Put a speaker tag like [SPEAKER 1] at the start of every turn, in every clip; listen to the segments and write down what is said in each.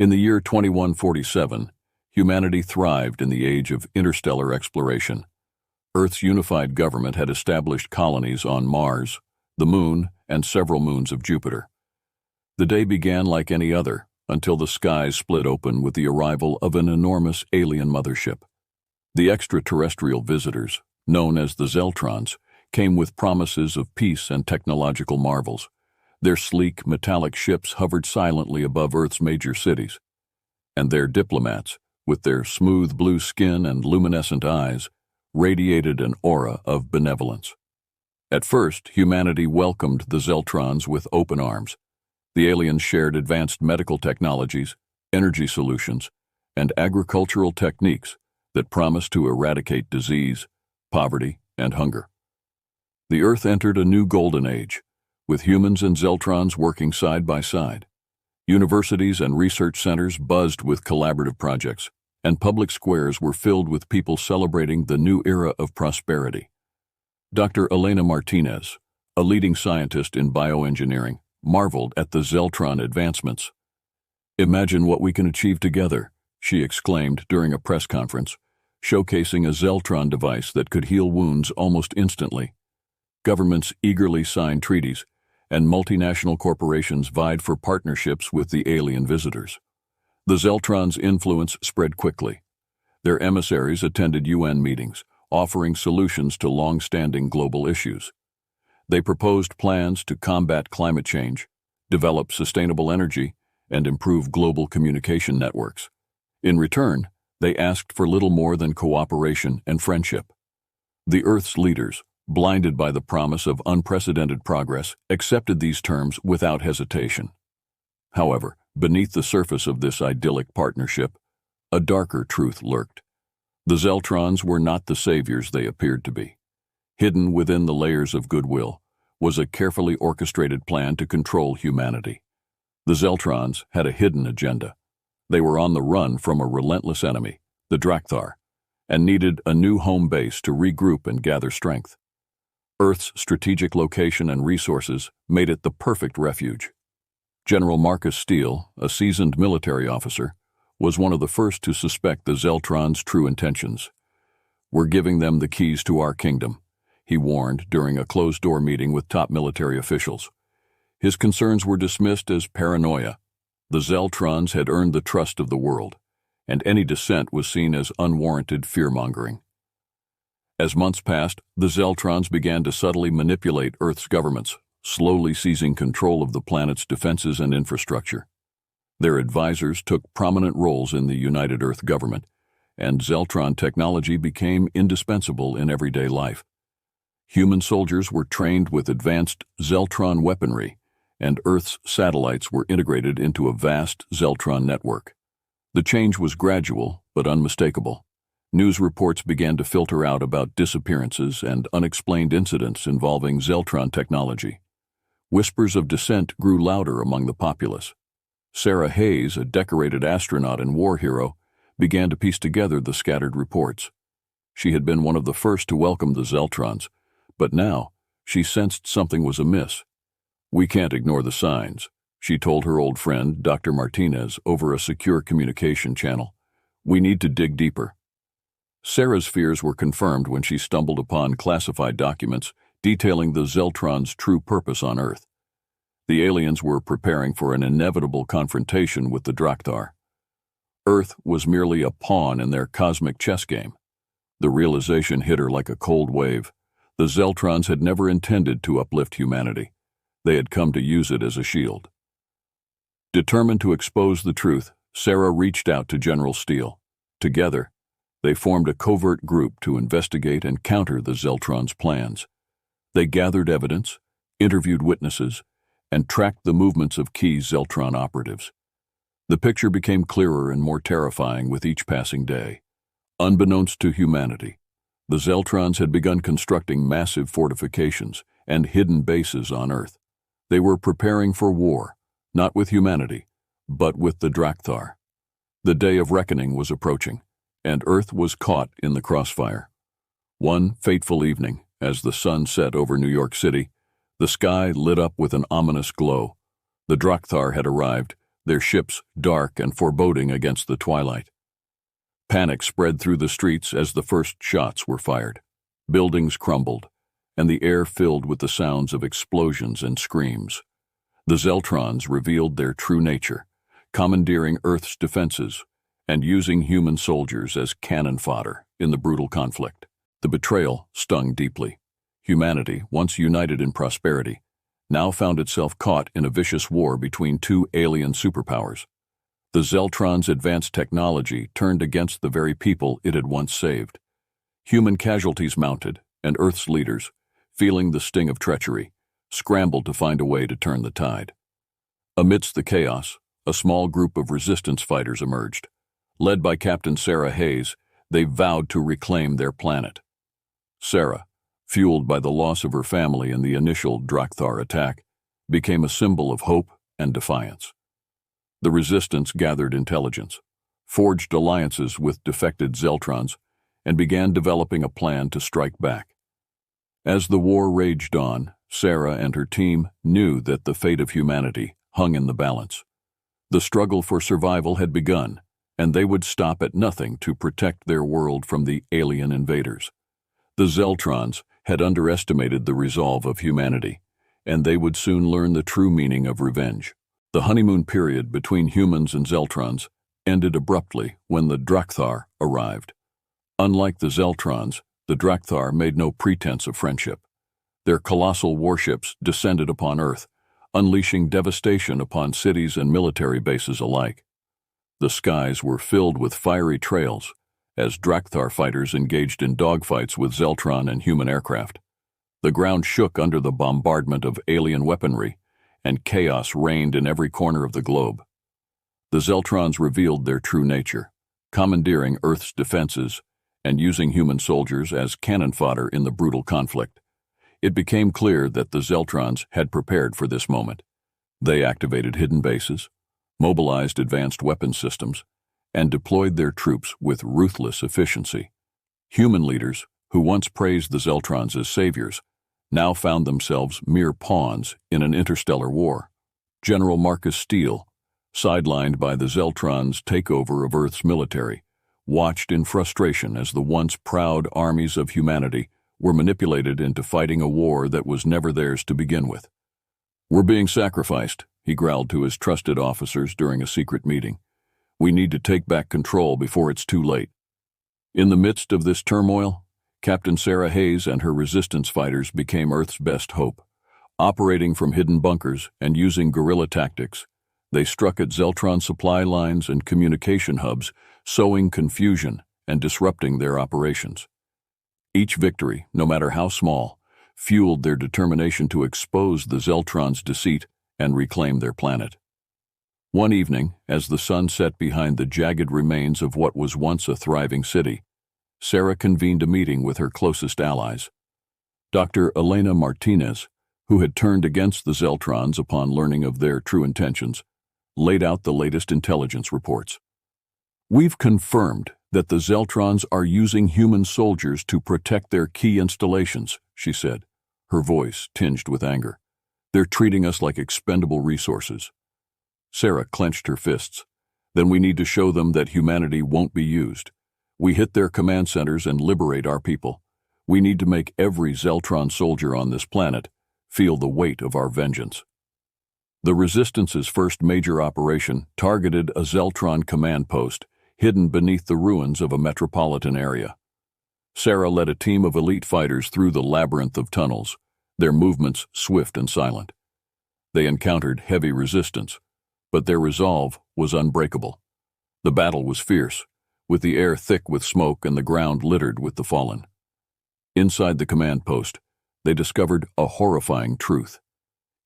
[SPEAKER 1] In the year 2147, humanity thrived in the age of interstellar exploration. Earth's unified government had established colonies on Mars, the Moon, and several moons of Jupiter. The day began like any other, until the skies split open with the arrival of an enormous alien mothership. The extraterrestrial visitors, known as the Zeltrons, came with promises of peace and technological marvels. Their sleek, metallic ships hovered silently above Earth's major cities. And their diplomats, with their smooth blue skin and luminescent eyes, radiated an aura of benevolence. At first, humanity welcomed the Zeltrons with open arms. The aliens shared advanced medical technologies, energy solutions, and agricultural techniques that promised to eradicate disease, poverty, and hunger. The Earth entered a new golden age, with humans and Zeltrons working side by side. Universities and research centers buzzed with collaborative projects, and public squares were filled with people celebrating the new era of prosperity. Dr. Elena Martinez, a leading scientist in bioengineering, marveled at the Zeltron advancements. "Imagine what we can achieve together," she exclaimed during a press conference, showcasing a Zeltron device that could heal wounds almost instantly. Governments eagerly signed treaties, and multinational corporations vied for partnerships with the alien visitors. The Zeltrons' influence spread quickly. Their emissaries attended UN meetings, offering solutions to long-standing global issues. They proposed plans to combat climate change, develop sustainable energy, and improve global communication networks. In return, they asked for little more than cooperation and friendship. The Earth's leaders, blinded by the promise of unprecedented progress, accepted these terms without hesitation. However, beneath the surface of this idyllic partnership, a darker truth lurked. The Zeltrons were not the saviors they appeared to be. Hidden within the layers of goodwill was a carefully orchestrated plan to control humanity. The Zeltrons had a hidden agenda. They were on the run from a relentless enemy, the Drakthar, and needed a new home base to regroup and gather strength. Earth's strategic location and resources made it the perfect refuge. General Marcus Steele, a seasoned military officer, was one of the first to suspect the Zeltrons' true intentions. "We're giving them the keys to our kingdom," he warned during a closed-door meeting with top military officials. His concerns were dismissed as paranoia. The Zeltrons had earned the trust of the world, and any dissent was seen as unwarranted fear-mongering. As months passed, the Zeltrons began to subtly manipulate Earth's governments, slowly seizing control of the planet's defenses and infrastructure. Their advisors took prominent roles in the United Earth government, and Zeltron technology became indispensable in everyday life. Human soldiers were trained with advanced Zeltron weaponry, and Earth's satellites were integrated into a vast Zeltron network. The change was gradual but unmistakable. News reports began to filter out about disappearances and unexplained incidents involving Zeltron technology. Whispers of dissent grew louder among the populace. Sarah Hayes, a decorated astronaut and war hero, began to piece together the scattered reports. She had been one of the first to welcome the Zeltrons, but now she sensed something was amiss. "We can't ignore the signs," she told her old friend, Dr. Martinez, over a secure communication channel. "We need to dig deeper." Sarah's fears were confirmed when she stumbled upon classified documents detailing the Zeltrons' true purpose on Earth. The aliens were preparing for an inevitable confrontation with the Drakthar. Earth was merely a pawn in their cosmic chess game. The realization hit her like a cold wave. The Zeltrons had never intended to uplift humanity. They had come to use it as a shield. Determined to expose the truth, Sarah reached out to General Steele. Together, they formed a covert group to investigate and counter the Zeltrons' plans. They gathered evidence, interviewed witnesses, and tracked the movements of key Zeltron operatives. The picture became clearer and more terrifying with each passing day. Unbeknownst to humanity, the Zeltrons had begun constructing massive fortifications and hidden bases on Earth. They were preparing for war, not with humanity, but with the Drakthar. The day of reckoning was approaching, and Earth was caught in the crossfire. One fateful evening, as the sun set over New York City, the sky lit up with an ominous glow. The Drakthar had arrived, their ships dark and foreboding against the twilight. Panic spread through the streets as the first shots were fired. Buildings crumbled, and the air filled with the sounds of explosions and screams. The Zeltrons revealed their true nature, commandeering Earth's defenses and using human soldiers as cannon fodder in the brutal conflict. The betrayal stung deeply. Humanity, once united in prosperity, now found itself caught in a vicious war between two alien superpowers. The Zeltrons' advanced technology turned against the very people it had once saved. Human casualties mounted, and Earth's leaders, feeling the sting of treachery, scrambled to find a way to turn the tide. Amidst the chaos, a small group of resistance fighters emerged. Led by Captain Sarah Hayes, they vowed to reclaim their planet. Sarah, fueled by the loss of her family in the initial Drakthar attack, became a symbol of hope and defiance. The resistance gathered intelligence, forged alliances with defected Zeltrons, and began developing a plan to strike back. As the war raged on, Sarah and her team knew that the fate of humanity hung in the balance. The struggle for survival had begun, and they would stop at nothing to protect their world from the alien invaders. The Zeltrons had underestimated the resolve of humanity, and they would soon learn the true meaning of revenge. The honeymoon period between humans and Zeltrons ended abruptly when the Drakthar arrived. Unlike the Zeltrons, the Drakthar made no pretense of friendship. Their colossal warships descended upon Earth, unleashing devastation upon cities and military bases alike. The skies were filled with fiery trails as Drakthar fighters engaged in dogfights with Zeltron and human aircraft. The ground shook under the bombardment of alien weaponry, and chaos reigned in every corner of the globe. The Zeltrons revealed their true nature, commandeering Earth's defenses and using human soldiers as cannon fodder in the brutal conflict. It became clear that the Zeltrons had prepared for this moment. They activated hidden bases, mobilized advanced weapon systems, and deployed their troops with ruthless efficiency. Human leaders, who once praised the Zeltrons as saviors, now found themselves mere pawns in an interstellar war. General Marcus Steele, sidelined by the Zeltrons' takeover of Earth's military, watched in frustration as the once proud armies of humanity were manipulated into fighting a war that was never theirs to begin with. "We're being sacrificed," he growled to his trusted officers during a secret meeting. "We need to take back control before it's too late." In the midst of this turmoil, Captain Sarah Hayes and her resistance fighters became Earth's best hope. Operating from hidden bunkers and using guerrilla tactics, they struck at Zeltron supply lines and communication hubs, sowing confusion and disrupting their operations. Each victory, no matter how small, fueled their determination to expose the Zeltrons' deceit and reclaim their planet. One evening, as the sun set behind the jagged remains of what was once a thriving city, Sarah convened a meeting with her closest allies. Dr. Elena Martinez, who had turned against the Zeltrons upon learning of their true intentions, laid out the latest intelligence reports. "We've confirmed that the Zeltrons are using human soldiers to protect their key installations," she said, her voice tinged with anger. "They're treating us like expendable resources." Sarah clenched her fists. "Then we need to show them that humanity won't be used. We hit their command centers and liberate our people. We need to make every Zeltron soldier on this planet feel the weight of our vengeance." The Resistance's first major operation targeted a Zeltron command post hidden beneath the ruins of a metropolitan area. Sarah led a team of elite fighters through the labyrinth of tunnels, their movements swift and silent. They encountered heavy resistance, but their resolve was unbreakable. The battle was fierce, with the air thick with smoke and the ground littered with the fallen. Inside the command post, they discovered a horrifying truth.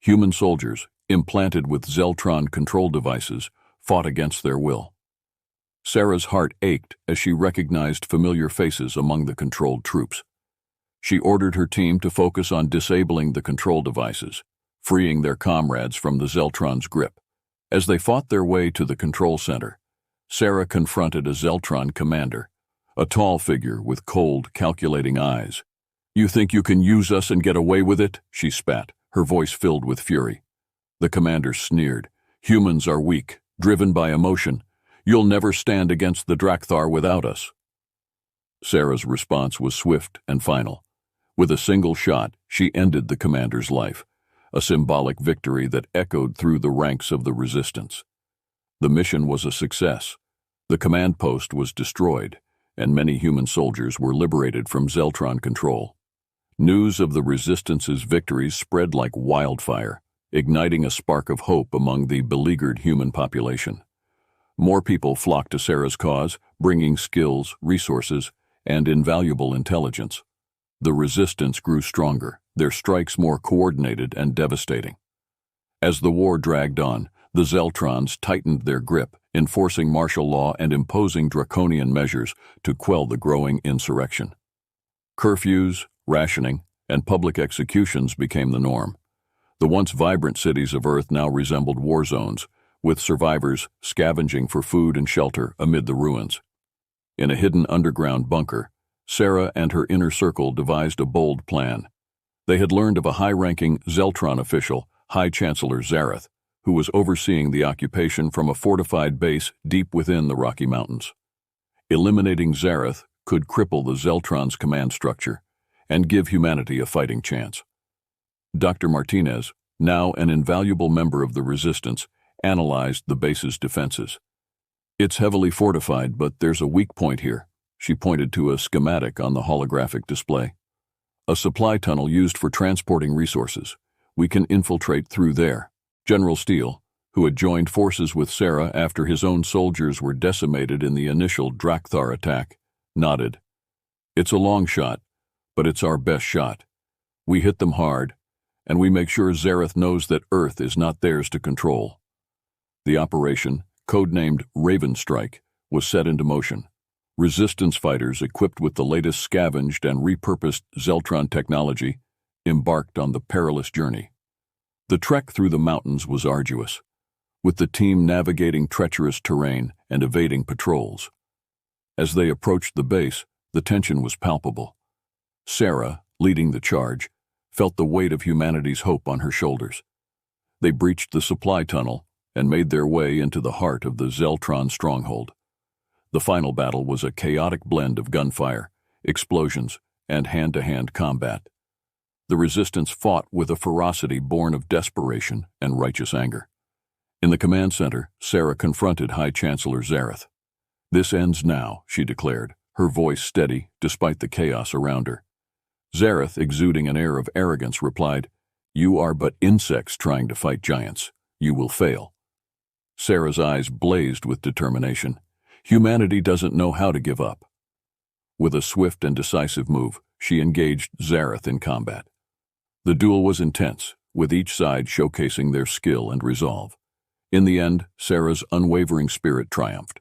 [SPEAKER 1] Human soldiers, implanted with Zeltron control devices, fought against their will. Sarah's heart ached as she recognized familiar faces among the controlled troops. She ordered her team to focus on disabling the control devices, freeing their comrades from the Zeltron's grip. As they fought their way to the control center, Sarah confronted a Zeltron commander, a tall figure with cold, calculating eyes. "You think you can use us and get away with it?" she spat, her voice filled with fury. The commander sneered. "Humans are weak. driven by emotion. "You'll never stand against the Drakthar without us." Sarah's response was swift and final. With a single shot, she ended the commander's life, a symbolic victory that echoed through the ranks of the resistance. The mission was a success. The command post was destroyed, and many human soldiers were liberated from Zeltron control. News of the Resistance's victories spread like wildfire, igniting a spark of hope among the beleaguered human population. More people flocked to Sarah's cause, bringing skills, resources, and invaluable intelligence. The Resistance grew stronger, their strikes more coordinated and devastating. As the war dragged on, the Zeltrons tightened their grip, enforcing martial law and imposing draconian measures to quell the growing insurrection. Curfews, rationing, and public executions became the norm. The once vibrant cities of Earth now resembled war zones, with survivors scavenging for food and shelter amid the ruins. In a hidden underground bunker, Sarah and her inner circle devised a bold plan. They had learned of a high-ranking Zeltron official, High Chancellor Zareth, who was overseeing the occupation from a fortified base deep within the Rocky Mountains. Eliminating Zareth could cripple the Zeltron's command structure and give humanity a fighting chance. Dr. Martinez, now an invaluable member of the Resistance, analyzed the base's defenses. "It's heavily fortified, but there's a weak point here." She pointed to a schematic on the holographic display. "A supply tunnel used for transporting resources. We can infiltrate through there." General Steele, who had joined forces with Sarah after his own soldiers were decimated in the initial Drakthar attack, nodded. "It's a long shot, but it's our best shot. We hit them hard, and we make sure Zareth knows that Earth is not theirs to control." The operation, codenamed Raven Strike, was set into motion. Resistance fighters equipped with the latest scavenged and repurposed Zeltron technology embarked on the perilous journey. The trek through the mountains was arduous, with the team navigating treacherous terrain and evading patrols. As they approached the base, the tension was palpable. Sarah, leading the charge, felt the weight of humanity's hope on her shoulders. They breached the supply tunnel and made their way into the heart of the Zeltron stronghold. The final battle was a chaotic blend of gunfire, explosions, and hand-to-hand combat. The Resistance fought with a ferocity born of desperation and righteous anger. In the command center, Sarah confronted High Chancellor Zareth. "This ends now," she declared, her voice steady despite the chaos around her. Zareth, exuding an air of arrogance, replied, "You are but insects trying to fight giants. You will fail." Sarah's eyes blazed with determination. Humanity doesn't know how to give up. With a swift and decisive move, she engaged Zareth in combat. The duel was intense, with each side showcasing their skill and resolve. In the end, Sarah's unwavering spirit triumphed.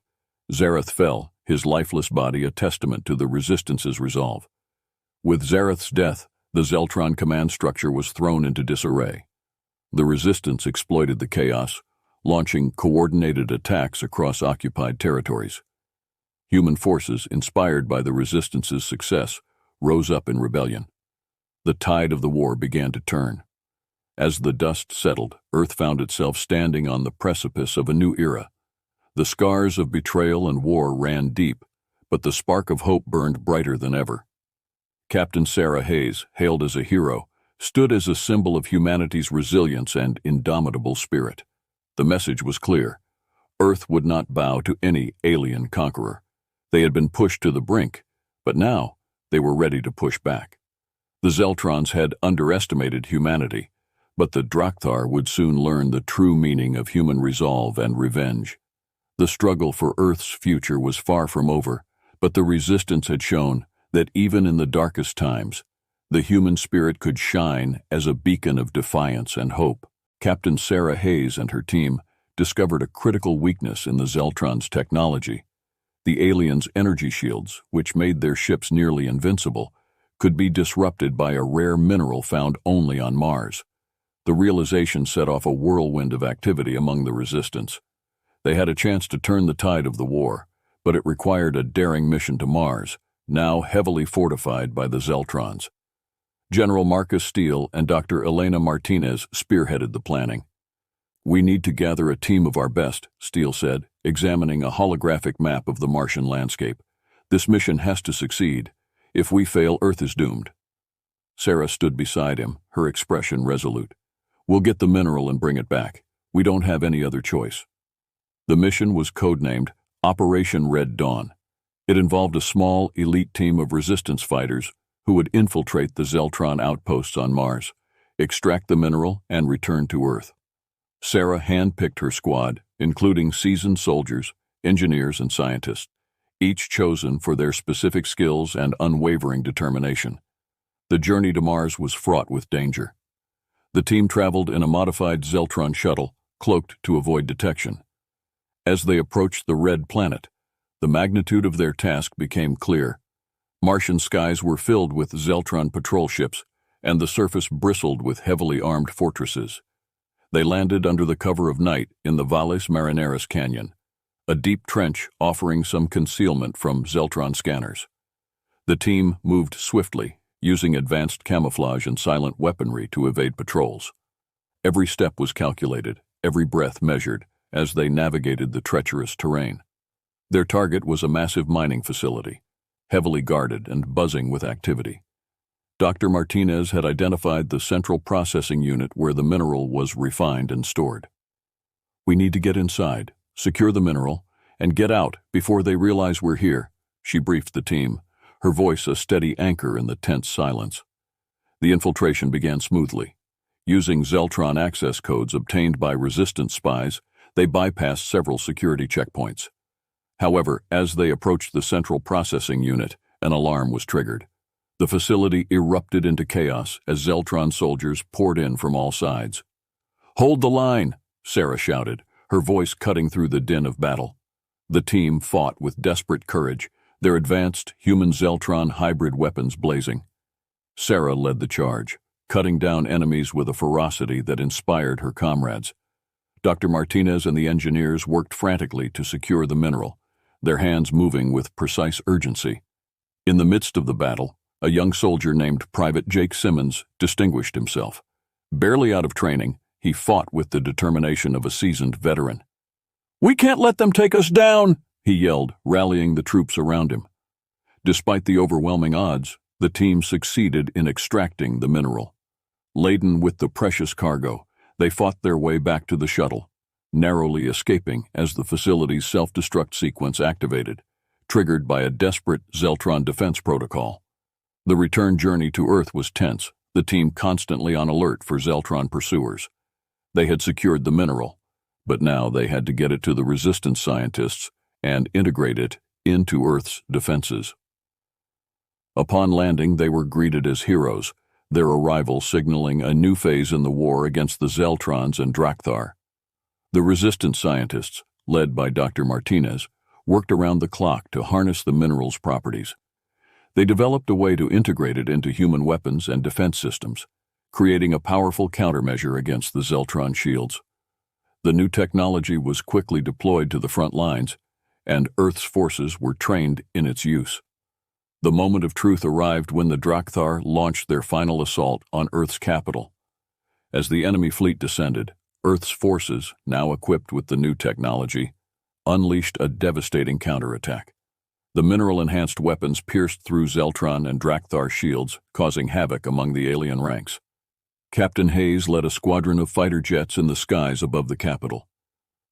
[SPEAKER 1] Zareth fell, his lifeless body a testament to the Resistance's resolve. With Zareth's death, the Zeltron command structure was thrown into disarray. The Resistance exploited the chaos, launching coordinated attacks across occupied territories. Human forces, inspired by the Resistance's success, rose up in rebellion. The tide of the war began to turn. As the dust settled, Earth found itself standing on the precipice of a new era. The scars of betrayal and war ran deep, but the spark of hope burned brighter than ever. Captain Sarah Hayes, hailed as a hero, stood as a symbol of humanity's resilience and indomitable spirit. The message was clear. Earth would not bow to any alien conqueror. They had been pushed to the brink, but now they were ready to push back. The Zeltrons had underestimated humanity, but the Drakthar would soon learn the true meaning of human resolve and revenge. The struggle for Earth's future was far from over, but the Resistance had shown that even in the darkest times, the human spirit could shine as a beacon of defiance and hope. Captain Sarah Hayes and her team discovered a critical weakness in the Zeltron's technology. The aliens' energy shields, which made their ships nearly invincible, could be disrupted by a rare mineral found only on Mars. The realization set off a whirlwind of activity among the Resistance. They had a chance to turn the tide of the war, but it required a daring mission to Mars, now heavily fortified by the Zeltrons. General Marcus Steele and Dr. Elena Martinez spearheaded the planning. "We need to gather a team of our best," Steele said, examining a holographic map of the Martian landscape. "This mission has to succeed. If we fail, Earth is doomed." Sarah stood beside him, her expression resolute. "We'll get the mineral and bring it back. We don't have any other choice." The mission was codenamed Operation Red Dawn. It involved a small, elite team of resistance fighters who would infiltrate the Zeltron outposts on Mars, extract the mineral, and return to Earth. Sarah handpicked her squad, including seasoned soldiers, engineers, and scientists, each chosen for their specific skills and unwavering determination. The journey to Mars was fraught with danger. The team traveled in a modified Zeltron shuttle, cloaked to avoid detection. As they approached the red planet, the magnitude of their task became clear. Martian skies were filled with Zeltron patrol ships, and the surface bristled with heavily armed fortresses. They landed under the cover of night in the Valles Marineris Canyon, a deep trench offering some concealment from Zeltron scanners. The team moved swiftly, using advanced camouflage and silent weaponry to evade patrols. Every step was calculated, every breath measured, as they navigated the treacherous terrain. Their target was a massive mining facility, heavily guarded and buzzing with activity. Dr. Martinez had identified the central processing unit where the mineral was refined and stored. "We need to get inside, secure the mineral, and get out before they realize we're here," she briefed the team, her voice a steady anchor in the tense silence. The infiltration began smoothly. Using Zeltron access codes obtained by resistance spies, they bypassed several security checkpoints. However, as they approached the central processing unit, an alarm was triggered. The facility erupted into chaos as Zeltron soldiers poured in from all sides. "Hold the line!" Sarah shouted, her voice cutting through the din of battle. The team fought with desperate courage, their advanced human-Zeltron hybrid weapons blazing. Sarah led the charge, cutting down enemies with a ferocity that inspired her comrades. Dr. Martinez and the engineers worked frantically to secure the mineral, their hands moving with precise urgency. In the midst of the battle, a young soldier named Private Jake Simmons distinguished himself. Barely out of training, he fought with the determination of a seasoned veteran. "We can't let them take us down!" he yelled, rallying the troops around him. Despite the overwhelming odds, the team succeeded in extracting the mineral. Laden with the precious cargo, they fought their way back to the shuttle, narrowly escaping as the facility's self-destruct sequence activated, triggered by a desperate Zeltron defense protocol. The return journey to Earth was tense, the team constantly on alert for Zeltron pursuers. They had secured the mineral, but now they had to get it to the resistance scientists and integrate it into Earth's defenses. Upon landing, they were greeted as heroes, their arrival signaling a new phase in the war against the Zeltrons and Drakthar. The resistance scientists, led by Dr. Martinez, worked around the clock to harness the mineral's properties. They developed a way to integrate it into human weapons and defense systems, creating a powerful countermeasure against the Zeltron shields. The new technology was quickly deployed to the front lines, and Earth's forces were trained in its use. The moment of truth arrived when the Drakthar launched their final assault on Earth's capital. As the enemy fleet descended, Earth's forces, now equipped with the new technology, unleashed a devastating counterattack. The mineral-enhanced weapons pierced through Zeltron and Drakthar shields, causing havoc among the alien ranks. Captain Hayes led a squadron of fighter jets in the skies above the capital.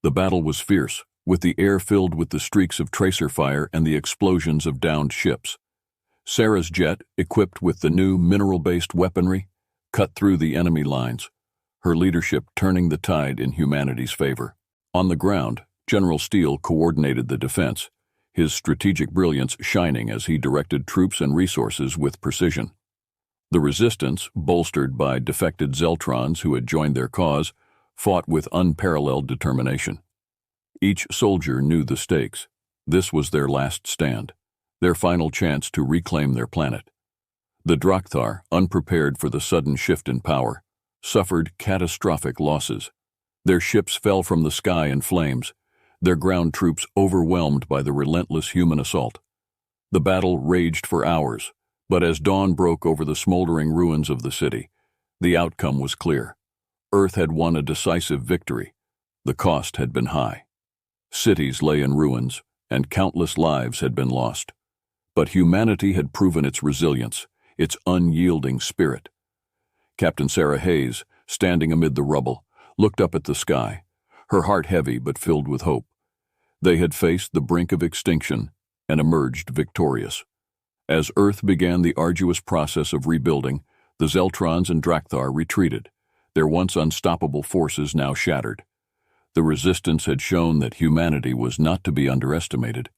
[SPEAKER 1] The battle was fierce, with the air filled with the streaks of tracer fire and the explosions of downed ships. Sarah's jet, equipped with the new mineral-based weaponry, cut through the enemy lines, her leadership turning the tide in humanity's favor. On the ground, General Steele coordinated the defense, his strategic brilliance shining as he directed troops and resources with precision. The resistance, bolstered by defected Zeltrons who had joined their cause, fought with unparalleled determination. Each soldier knew the stakes. This was their last stand, their final chance to reclaim their planet. The Drakthar, unprepared for the sudden shift in power, suffered catastrophic losses. Their ships fell from the sky in flames, their ground troops overwhelmed by the relentless human assault. The battle raged for hours, but as dawn broke over the smoldering ruins of the city, the outcome was clear. Earth had won a decisive victory, The cost had been high. Cities lay in ruins, and countless lives had been lost. But humanity had proven its resilience, its unyielding spirit. Captain Sarah Hayes, standing amid the rubble, looked up at the sky, her heart heavy but filled with hope. They had faced the brink of extinction and emerged victorious. As Earth began the arduous process of rebuilding, the Zeltrons and Drakthar retreated, their once unstoppable forces now shattered. The resistance had shown that humanity was not to be underestimated.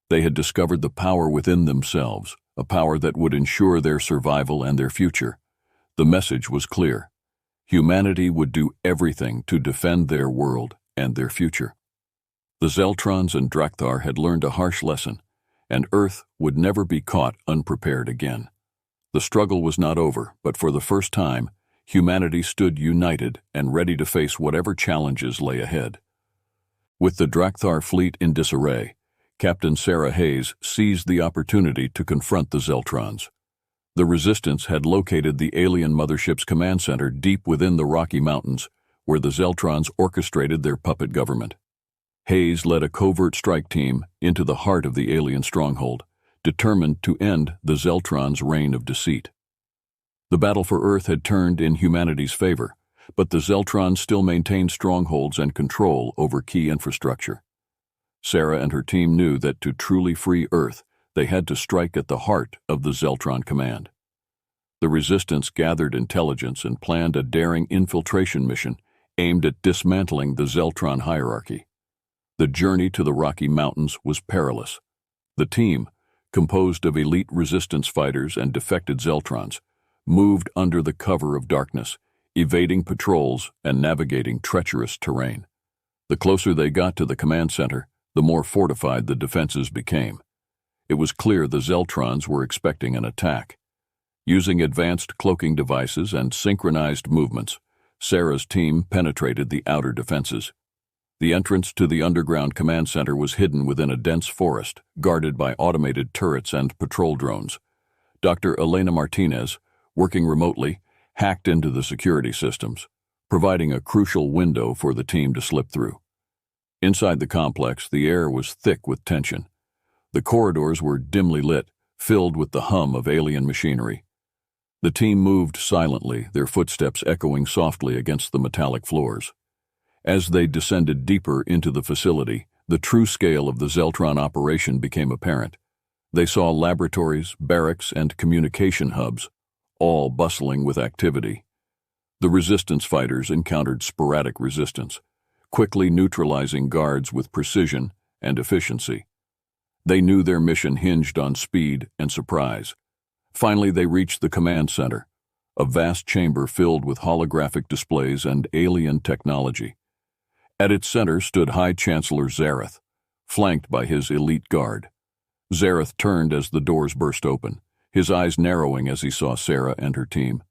[SPEAKER 1] They had discovered the power within themselves, a power that would ensure their survival and their future. The message was clear. Humanity would do everything to defend their world and their future. The Zeltrons and Drakthar had learned a harsh lesson, and Earth would never be caught unprepared again. The struggle was not over, but for the first time, humanity stood united and ready to face whatever challenges lay ahead. With the Drakthar fleet in disarray, Captain Sarah Hayes seized the opportunity to confront the Zeltrons. The Resistance had located the alien mothership's command center deep within the Rocky Mountains, where the Zeltrons orchestrated their puppet government. Hayes led a covert strike team into the heart of the alien stronghold, determined to end the Zeltrons' reign of deceit. The battle for Earth had turned in humanity's favor, but the Zeltrons still maintained strongholds and control over key infrastructure. Sarah and her team knew that to truly free Earth, they had to strike at the heart of the Zeltron command. The Resistance gathered intelligence and planned a daring infiltration mission aimed at dismantling the Zeltron hierarchy. The journey to the Rocky Mountains was perilous. The team, composed of elite Resistance fighters and defected Zeltrons, moved under the cover of darkness, evading patrols and navigating treacherous terrain. The closer they got to the command center, the more fortified the defenses became. It was clear the Zeltrons were expecting an attack. Using advanced cloaking devices and synchronized movements, Sarah's team penetrated the outer defenses. The entrance to the underground command center was hidden within a dense forest, guarded by automated turrets and patrol drones. Dr. Elena Martinez, working remotely, hacked into the security systems, providing a crucial window for the team to slip through. Inside the complex, the air was thick with tension. The corridors were dimly lit, filled with the hum of alien machinery. The team moved silently, their footsteps echoing softly against the metallic floors. As they descended deeper into the facility, the true scale of the Zeltron operation became apparent. They saw laboratories, barracks, and communication hubs, all bustling with activity. The Resistance fighters encountered sporadic resistance, quickly neutralizing guards with precision and efficiency. They knew their mission hinged on speed and surprise. Finally, they reached the command center, a vast chamber filled with holographic displays and alien technology. At its center stood High Chancellor Zareth, flanked by his elite guard. Zareth turned as the doors burst open, his eyes narrowing as he saw Sarah and her team.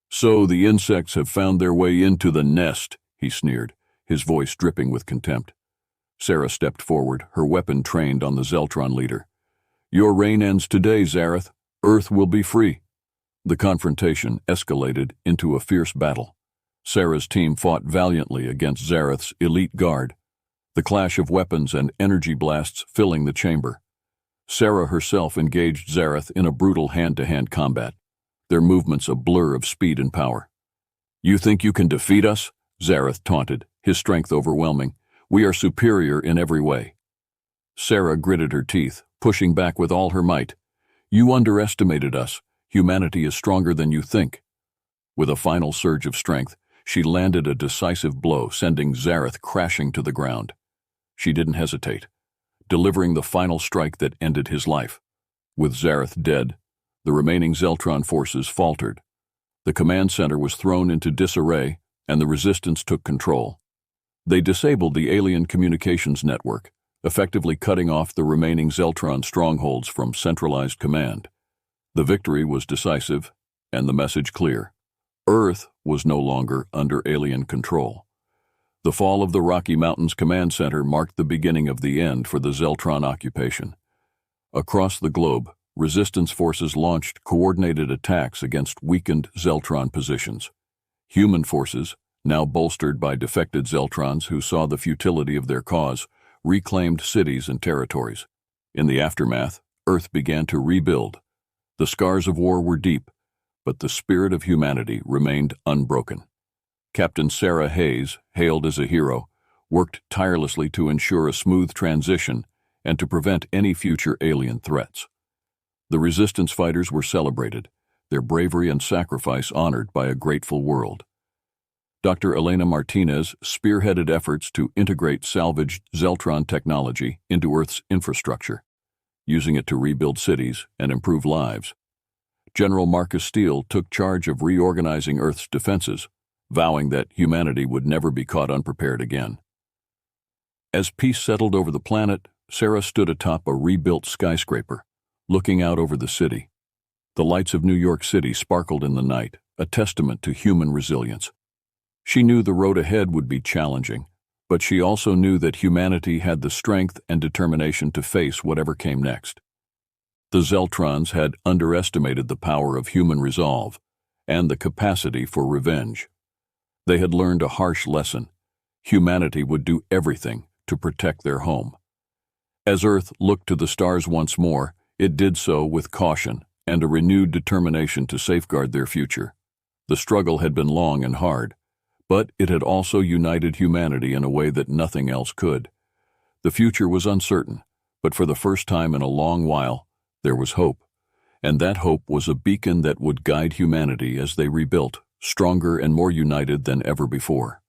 [SPEAKER 1] "So the insects have found their way into the nest," he sneered, his voice dripping with contempt. Sarah stepped forward, her weapon trained on the Zeltron leader. "Your reign ends today, Zareth. Earth will be free." The confrontation escalated into a fierce battle. Sarah's team fought valiantly against Zareth's elite guard, the clash of weapons and energy blasts filling the chamber. Sarah herself engaged Zareth in a brutal hand-to-hand combat, their movements a blur of speed and power. "You think you can defeat us?" Zareth taunted, his strength overwhelming. "We are superior in every way." Sarah gritted her teeth, pushing back with all her might. "You underestimated us. Humanity is stronger than you think." With a final surge of strength, she landed a decisive blow, sending Zareth crashing to the ground. She didn't hesitate, delivering the final strike that ended his life. With Zareth dead, the remaining Zeltron forces faltered. The command center was thrown into disarray, and the Resistance took control. They disabled the alien communications network, effectively cutting off the remaining Zeltron strongholds from centralized command. The victory was decisive, and the message clear. Earth was no longer under alien control. The fall of the Rocky Mountains Command Center marked the beginning of the end for the Zeltron occupation. Across the globe, Resistance forces launched coordinated attacks against weakened Zeltron positions. Human forces, now bolstered by defected Zeltrons who saw the futility of their cause, reclaimed cities and territories. In the aftermath, Earth began to rebuild. The scars of war were deep, but the spirit of humanity remained unbroken. Captain Sarah Hayes, hailed as a hero, worked tirelessly to ensure a smooth transition and to prevent any future alien threats. The resistance fighters were celebrated, their bravery and sacrifice honored by a grateful world. Dr. Elena Martinez spearheaded efforts to integrate salvaged Zeltron technology into Earth's infrastructure, using it to rebuild cities and improve lives. General Marcus Steele took charge of reorganizing Earth's defenses, vowing that humanity would never be caught unprepared again. As peace settled over the planet, Sarah stood atop a rebuilt skyscraper, looking out over the city. The lights of New York City sparkled in the night, a testament to human resilience. She knew the road ahead would be challenging, but she also knew that humanity had the strength and determination to face whatever came next. The Zeltrons had underestimated the power of human resolve and the capacity for revenge. They had learned a harsh lesson. Humanity would do everything to protect their home. As Earth looked to the stars once more, it did so with caution and a renewed determination to safeguard their future. The struggle had been long and hard, but it had also united humanity in a way that nothing else could. The future was uncertain, but for the first time in a long while, there was hope, and that hope was a beacon that would guide humanity as they rebuilt, stronger and more united than ever before.